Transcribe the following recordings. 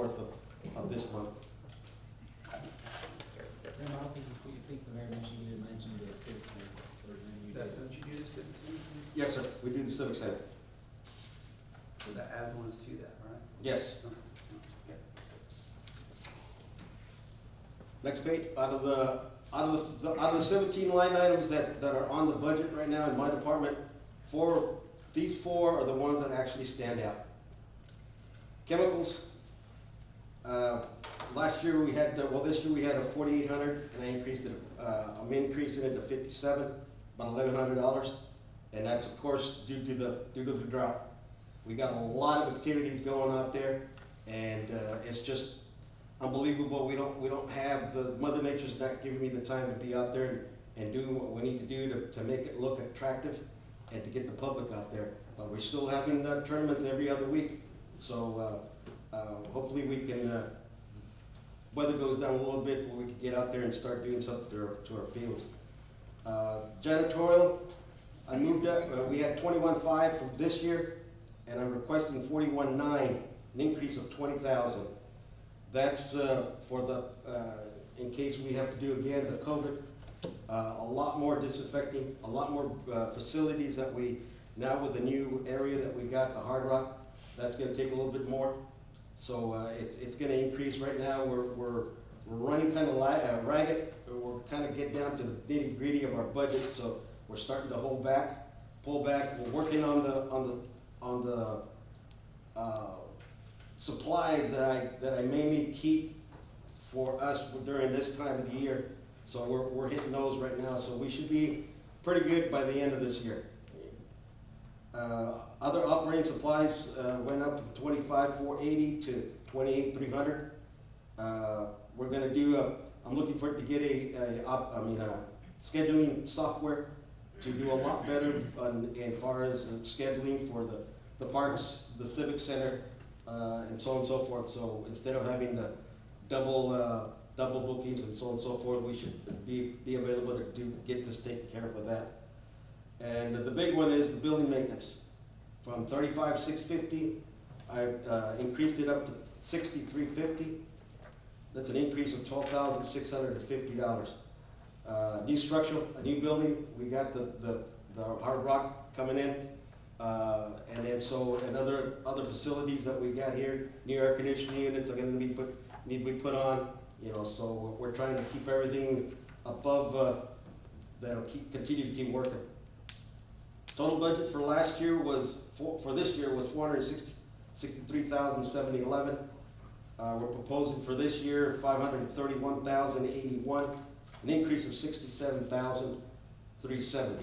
24th of this month. I don't think you think the mayor mentioned, you mentioned the civic center, or then you That's did. what you do, the civic center? Yes, sir, we do the Civic Center. So that add ones to that, right? Yes. Okay. Next page, out of the 17 line items that are on the budget right now in my department, these four are the ones that actually stand out. Chemicals, last year we had, this year we had a 4,800, and I increased it, I'm increasing it to 57, about $1,100, and that's of course due to the drought. We got a lot of activities going out there, and it's just unbelievable. We don't have, Mother Nature's not giving me the time to be out there and do what we need to do to make it look attractive and to get the public out there. But we're still having tournaments every other week, so hopefully we can, weather goes down a little bit where we can get out there and start doing something to our fields. Janitorial, I moved up, we had 21.5 from this year, and I'm requesting 41.9, an increase of 20,000. That's for the, in case we have to do again the COVID, a lot more disinfecting, a lot more facilities that we, now with the new area that we got, the Hard Rock, that's gonna take a little bit more. So it's gonna increase. Right now we're running kind of ragged. We're kind of getting down to the nitty gritty of our budget, so we're starting to pull back. We're working on the supplies that I mainly keep for us during this time of the year. So we're hitting those right now, so we should be pretty good by the end of this year. Other operating supplies went up from 25,480 to 28,300. We're gonna do I'm looking for it to get a scheduling software to do a lot better as far as scheduling for the parks, the civic center, and so on and so forth. So instead of having the double bookings and so on and so forth, we should be available to get this taken care of with that. And the big one is the building maintenance. From 35,650, I increased it up to 6350. That's an increase of $12,650. New structure, a new building. We got the Hard Rock coming in. And then and other facilities that we got here, new air conditioning units are going to need to be put on, so we're trying to keep everything above, that'll continue to keep working. Total budget for last year for this year was $463,711. We're proposing for this year $531,081, an increase of $67,370.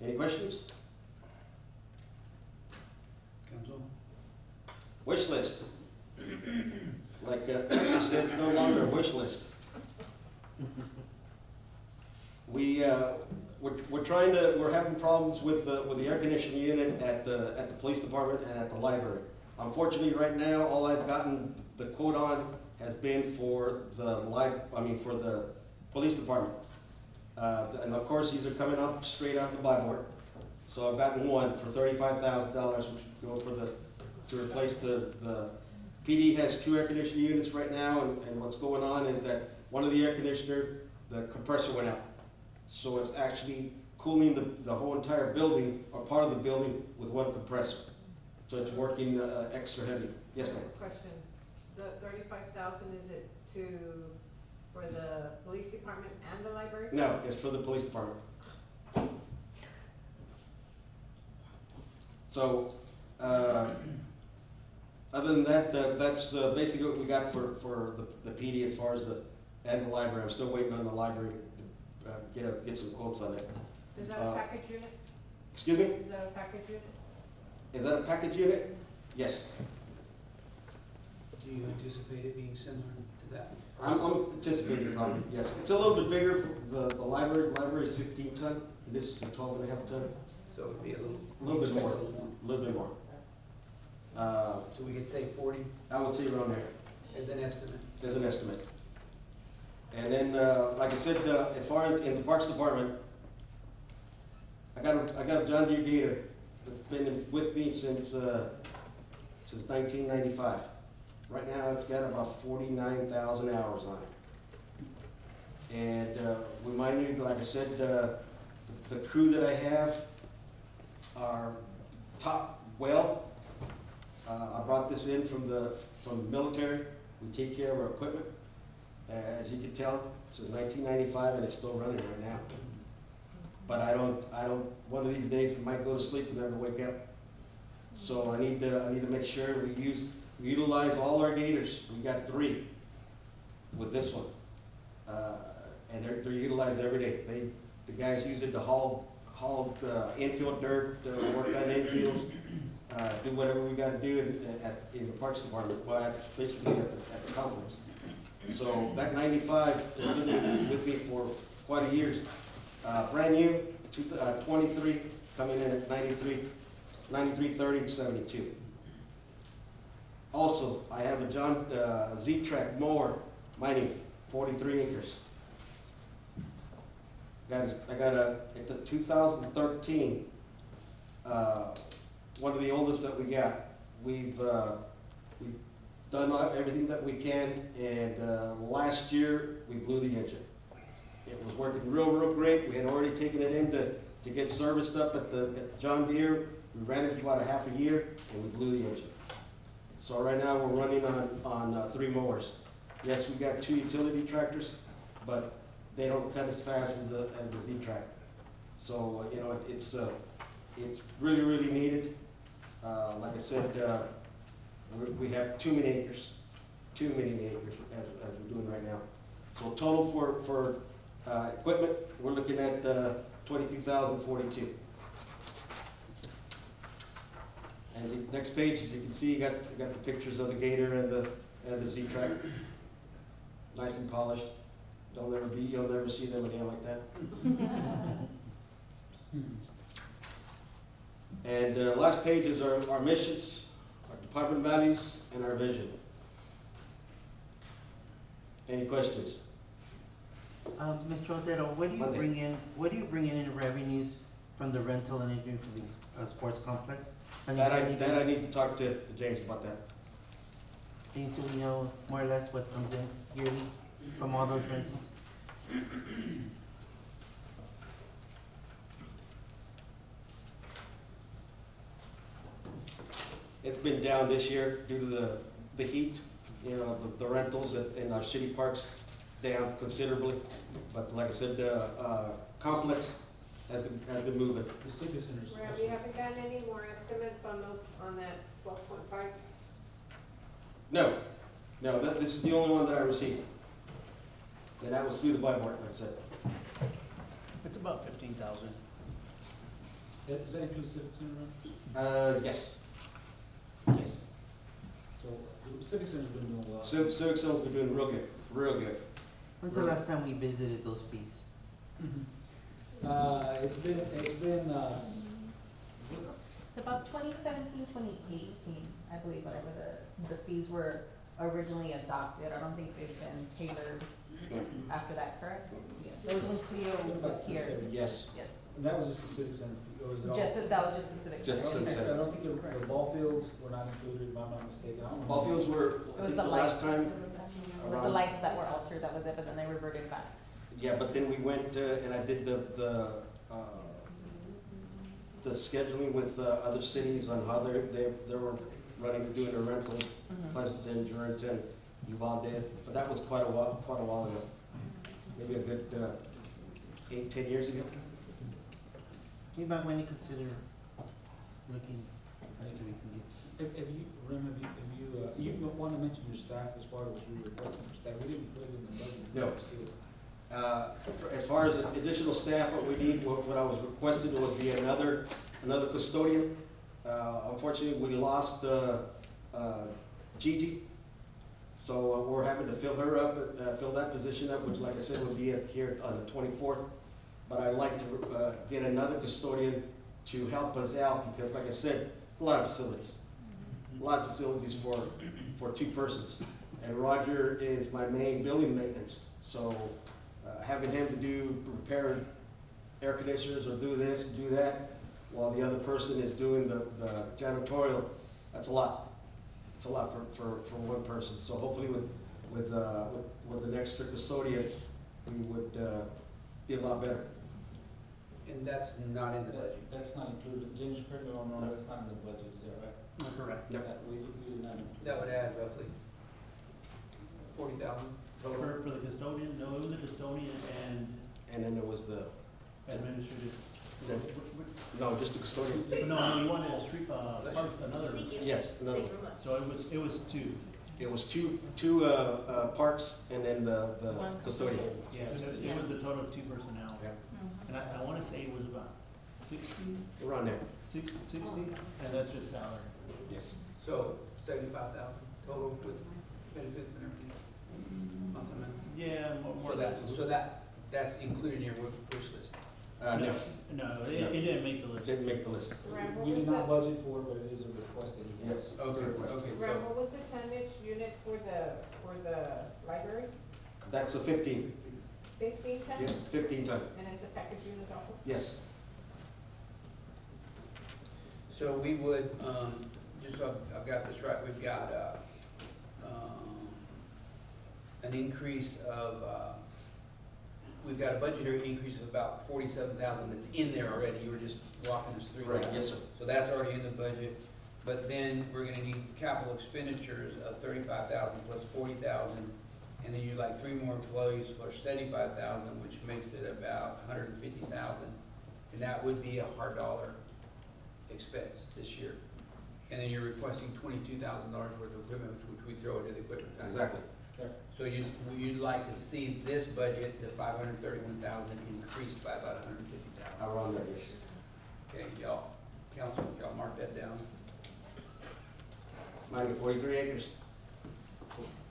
Any questions? Council? Wish list. Like Ashley said, it's no longer a wish list. We're having problems with the air conditioning unit at the police department and at the library. Unfortunately, right now, all I've gotten the quote on has been for the police department. And of course, these are coming up straight out the buy board. So I've gotten one for $35,000, which would go to replace the PD has 2 air conditioning units right now, and what's going on is that one of the air conditioner, the compressor went out. So it's actually cooling the whole entire building, or part of the building, with one compressor. So it's working extra heavy. Yes, ma'am. Question, the 35,000, is it for the police department and the library? No, it's for the police department. So, other than that, that's basically what we got for the PD as far as and the library. I'm still waiting on the library to get some quotes on it. Is that a package unit? Excuse me? Is that a package unit? Is that a package unit? Yes. Do you anticipate it being similar to that? I'm anticipating probably, yes. It's a little bit bigger for the library. The library is 15 ton, and this is a 12.5 ton. So it would be a little Bit more. A little more. A little bit more. So we could say 40 I would say around there. as an estimate. There's an estimate. And then, like I said, as far as in the Parks Department, I got a John Deere Gator that's been with me since 1995. Right now, it's got about 49,000 hours on it. And we might need, like I said, the crew that I have are top well. I brought this in from the military. We take care of our equipment. As you can tell, since 1995, and it's still running right now. But I don't, one of these days, I might go to sleep and never wake up. So I need to make sure we utilize all our gators. We got 3 with this one. And they're utilized every day. The guys use it to haul infield dirt, work on infields, do whatever we gotta do in the Parks Department. Well, it's basically at the complex. So that 95 has been with me for quite a years. Brand new, 23, coming in at 9330 72. Also, I have a John Z-Track mower, mining, 43 acres. It's a 2013, one of the oldest that we got. We've done everything that we can, and last year we blew the engine. It was working real great. We had already taken it in to get serviced up at John Deere. We ran it for about a half a year, and we blew the engine. So right now we're running on 3 mowers. Yes, we got 2 utility tractors, but they don't cut as fast as a Z-Track. So you know it's really needed. Like I said, we have too many acres as we're doing right now. So total for equipment, we're looking at 22,042. And the next page, as you can see, you got the pictures of the Gator and the Z-Track, nice and polished. You'll never see them again like that. And last page is our missions, our department values, and our vision. Any questions? Mr. Otero, what do you bring in revenues from the rental and entering for the sports complex? That I need to talk to James about that. James, do we know more or less what comes in yearly from all those rentals? It's been down this year due to the heat, you know, the rentals in our city parks down considerably. But like I said, complex has been moving. The civic centers. Well, we haven't gotten any more estimates on that 12.5? No, this is the only one that I received. And that was through the buy board, like I said. It's about 15,000. Does that include civic center? Yes. So the civic center's been doing well. Civic Center's been doing real good. When's the last time we visited those fees? It's been It's about 2017, 2018, I believe, whenever the fees were originally adopted. I don't think they've been tailored after that, correct? Yes. It was when Cleo was here. Yes. Yes. And that was just a civic center fee, or was it all? That was just the civic. Just the center. civic center. I don't think the ball fields were not included, if I'm not mistaken. I don't know. Ball fields were, It I was think the the lights. last time. It was the lights that were altered, that was it, but then they reverted back. Yeah, but then we went and I did the scheduling with other cities on how they were doing their rentals, Pleasanton, Jordanton, Uvalde. But that was quite a while ago. Maybe a good 8-10 years ago. You might want to consider looking at if we can get. Have you, Rim, you want to mention your staff as far as your requesting for staff? We didn't put it in the budget. No. Let's do it. As far as additional staff, what we need, what I was requested would be another custodian. Unfortunately, we lost Gigi, so we're having to fill her up, fill that position up, which, like I said, would be here on the 24th. But I'd like to get another custodian to help us out because, like I said, it's a lot of facilities. A lot of facilities for 2 persons. And Roger is my main building maintenance, so having him to repair air conditioners or do this, do that, while the other person is doing the janitorial, that's a lot. it's a lot for one person. So hopefully with an extra custodian, we would, be a lot better. And that's not in the budget. That's not included, James, correct me if I'm wrong, that's not in the budget, is that right? Correct. Yep. That we did not include. That would add roughly 40,000 total. For the custodian, no, it was a custodian and And then there was the, administrative. The- no, just the custodian. No, you wanted a street, another, Yes, another. so it was two. It was two parks and then the custodian. Yeah, it was a total of 2 personnel. Yeah. And I wanna say it was about 60, Around there, 60, and that's just salary. yes. So 75,000 total with benefits and everything. Month to month. Yeah, more So than that, that's included in your wish list. No, No, it didn't make the list. didn't make the list. Ram, what We was did not the, budget for it, but it is a request that he has. Yes. Okay, Request. okay, Ram, so, what was the tonnage unit for the library? That's a 15, 15 ton? yeah, 15 ton, And it's a package unit also? yes. so we would, just so I've got this right, we've got, an increase of, we've got a budgetary increase of about 47,000 that's in there already, you were just walking us through Right, that. yes, sir. So that's already in the budget, but then we're gonna need capital expenditures of 35,000 plus 40,000. And then you'd like 3 more employees for 75,000, which makes it about 150,000. And that would be a hard dollar expense this year. And then you're requesting $22,000 worth of equipment, which we throw into the equipment package. Exactly. So you'd like to see this budget, the 531,000, increased by about 150,000. Around there, yes. Okay, y'all, council, y'all mark that down. Mine is 43 acres.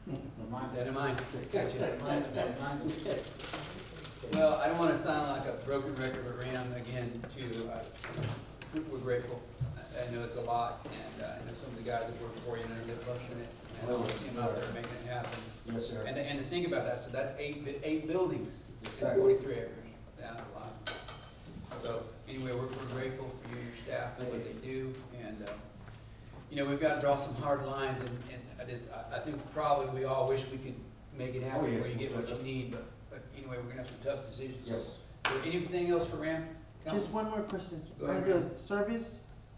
Remind Keep that in mind. Gotcha. Remind them. Well, I don't wanna sound like a broken record, but Ram, again, too, we're grateful. I know it's a lot, and I know some of the guys that work for you, and they're busting it, and all the team out there making it happen. Yes, sir. And to think about that, so that's eight buildings, and Exactly. 43 acres, that's a lot. So, anyway, we're grateful for you, your staff, and what they do, and, you know, we've got to draw some hard lines, and I think probably we all wish we could make it Oh, happen yes, where you get what you most need, but anyway, we're gonna have some tough decisions. Yes. So anything else for Ram? Council? Just one more question. Go ahead, On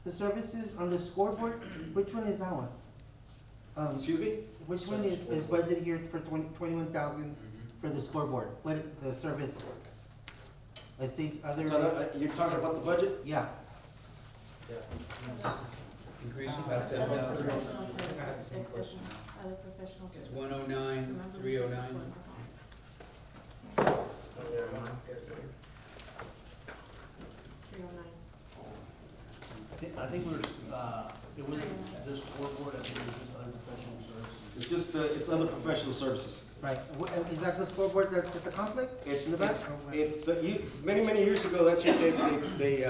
the services on the scoreboard, which one is that one? Excuse me? Which one is budgeted here for 21,000 for the scoreboard? What, the service? It says other, So you're talking about the budget? yeah. Increasing by 7,000. Professional services, other professional It's services. 109, 309. I think we're, it was just scoreboard, I think it was just other professional services. It's just, it's other professional services. Right, is that the scoreboard that's at the complex? It's, In the back? it's, many years ago, that's what they,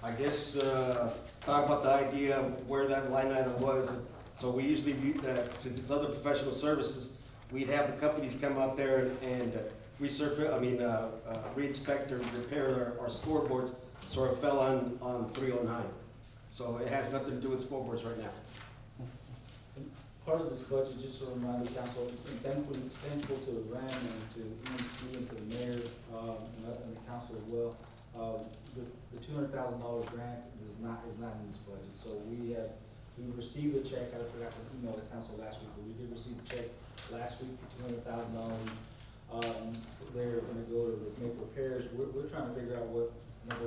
I guess, thought about the idea of where that line item was. And so we usually, since it's other professional services, we'd have the companies come out there and resurface, re-inspect or repair our scoreboards, so it fell on 309. So it has nothing to do with scoreboards right now. Part of this budget, just to remind the council, and thankful to Ram and to EMC and to the mayor, and the council as well. The $200,000 grant is not in this budget, so we received a check, I forgot to email the council last week, but we did receive a check last week for $200,000. They're gonna go to make repairs, we're trying to figure out what,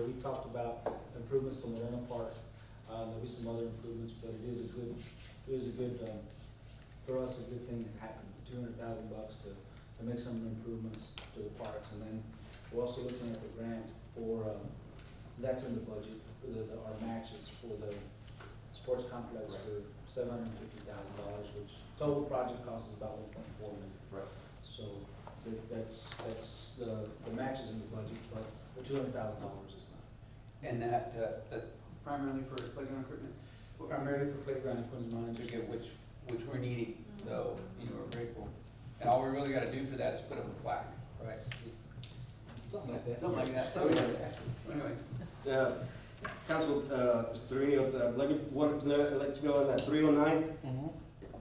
we talked about improvements to Moreno Park, there'll be some other improvements, but it is a good, for us, a good thing that happened, $200,000 to make some improvements to the parks, and then we're also looking at the grant for, that's in the budget, for our matches for the sports complex for $750,000, which total project cost is about $1.4 million. Right. So that's the match is in the budget, but the $200,000 is not. And that primarily for playground equipment, Primarily for playground equipment, to get which we're needing, so, we're grateful. And all we really gotta do for that is put up a plaque, right? Just something like that. Something like that. Anyway, Council, Mr. Trevino, let you know on that 309, Mhm.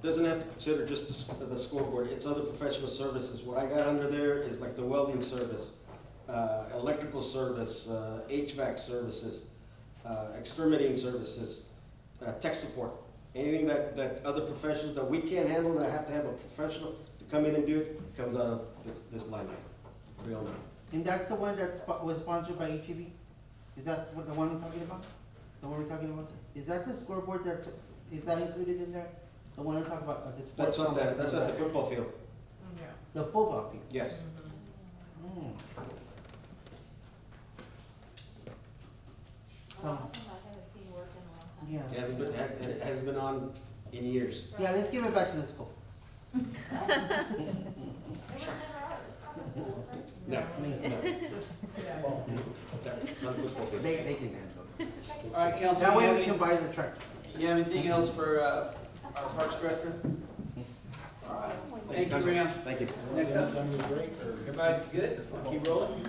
doesn't have to consider just the scoreboard, it's other professional services. What I got under there is like the welding service, electrical service, HVAC services, exterminating services, tech support. Anything that other professionals that we can't handle, that I have to have a professional to come in and do it, comes out of this line item, 309. And that's the one that was sponsored by HEB? Is that what the one we're talking about? The one we're talking about? Is that the scoreboard that, is that included in there? The one we're talking about, the sports That's on complex? that's at the football field, Yeah. The football field? yes. Mm. Yeah. It hasn't been on in years. Yeah, let's give it back to the school. No, I mean, no. It's on the football field. they can handle it. All right, council, That you way have we can any- buy the truck. you have anything else for, our Parks Director? All right, thank you, Council, Ram. Thank you. Next up, Done with break or? everybody good? Want to keep rolling?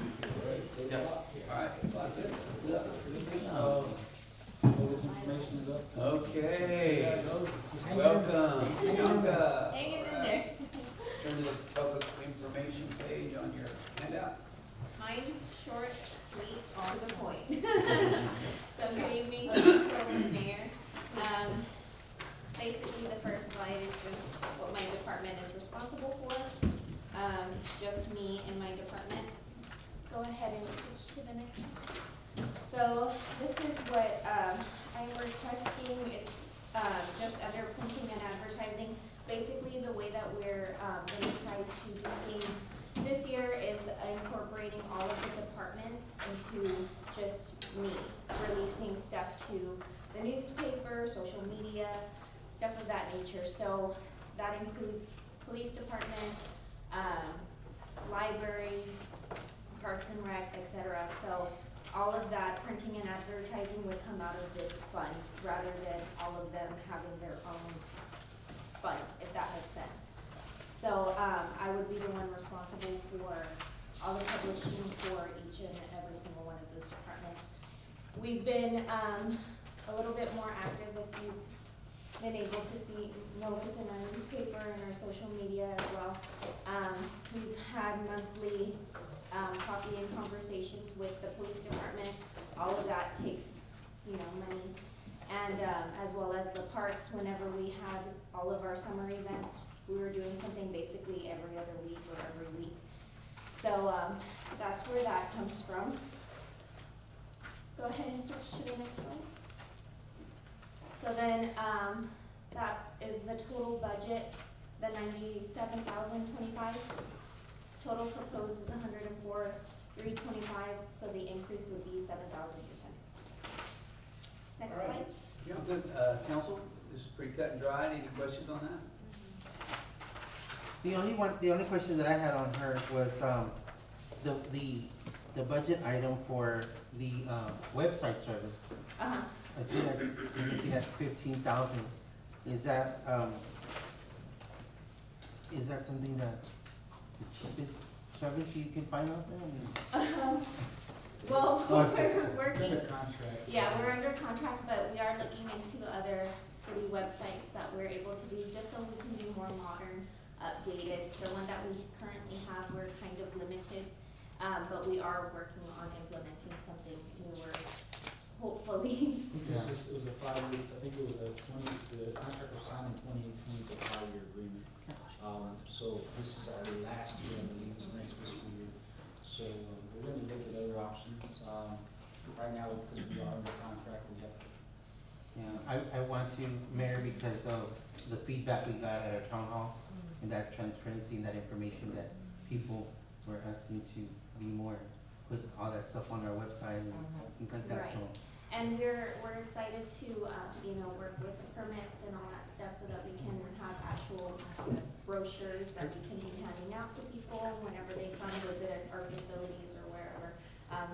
Yeah. All right, clock good. Public information is up. Okay, He's hanging in. welcome, Bianca. Hanging in All right. there. Turn to the public information page on your handout. Mine's short, sweet, on the point. So good evening, council and mayor. Basically, the first slide is just what my department is responsible for. It's just me and my department. Go ahead and switch to the next one. So this is what, I'm requesting. It's, just under printing and advertising. Basically, the way that we're, gonna try to do things this year is incorporating all of the departments into just me, releasing stuff to the newspaper, social media, stuff of that nature. So that includes police department, library, parks and rec, etc. So all of that printing and advertising would come out of this fund rather than all of them having their own fund, if that makes sense. So, I would be the one responsible for all the publishing for each and every single one of those departments. We've been, a little bit more active if you've been able to notice in our newspaper and our social media as well. We've had monthly, coffee and conversations with the police department. All of that takes, money. And, as well as the parks, whenever we had all of our summer events, we were doing something basically every other week or every week. So, that's where that comes from. Go ahead and switch to the next slide. So then, that is the total budget, the 97,025. Total proposed is 104,325, so the increase would be 7,300. Next All right. slide. Yeah, good, council, this is pretty cut and dried, any questions on that? The only question that I had on her was, the budget item for the, website service. Uh-huh. I see that you're looking at 15,000. Is that something that the cheapest service you can find out there? I mean, Well, Or- we're It's working, under contract. yeah, we're under contract, but we are looking into other city websites that we're able to do, just so we can be more modern, updated. The one that we currently have, we're kind of limited, but we are working on implementing something newer, hopefully. This is, it was a 5-year, I think it was the contract was signed in 2018, it's a 5-year agreement. So this is our last year, I believe, this next fiscal year. So, we're gonna look at other options. Right now, because we are under contract, we have, Yeah, I want to, Mayor, because of the feedback we got at our town hall, and that transparency and that information that people were asking to be more, put all that stuff on our website and things like that, so. And we're excited to, work with the permits and all that stuff so that we can have actual brochures that we can be handing out to people whenever they come visit our facilities or wherever.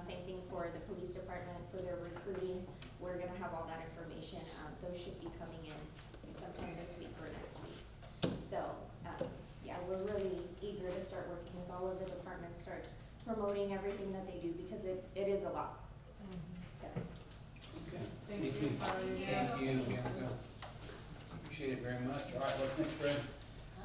Same thing for the police department, for their recruiting, we're gonna have all that information, those should be coming in sometime this week or next week. So, we're really eager to start working with all of the departments, start promoting everything that they do, because it is a lot, so. Thank you. Thank you, Bianca. Appreciate it very much. All right, what's next, Fred?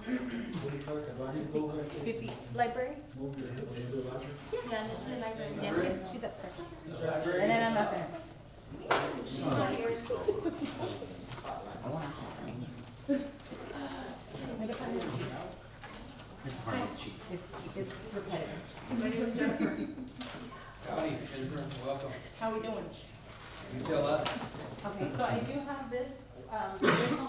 What do you charge, do I need to go over and take- 50, library? move your, your library? Yeah, just the library. Yeah, she's up first. Library? And then I'm up there. She's not here. Make it fun. It's repetitive. My name is Jennifer. Howdy, Jennifer, welcome. How we doing? You tell us. Okay, so I do have this, original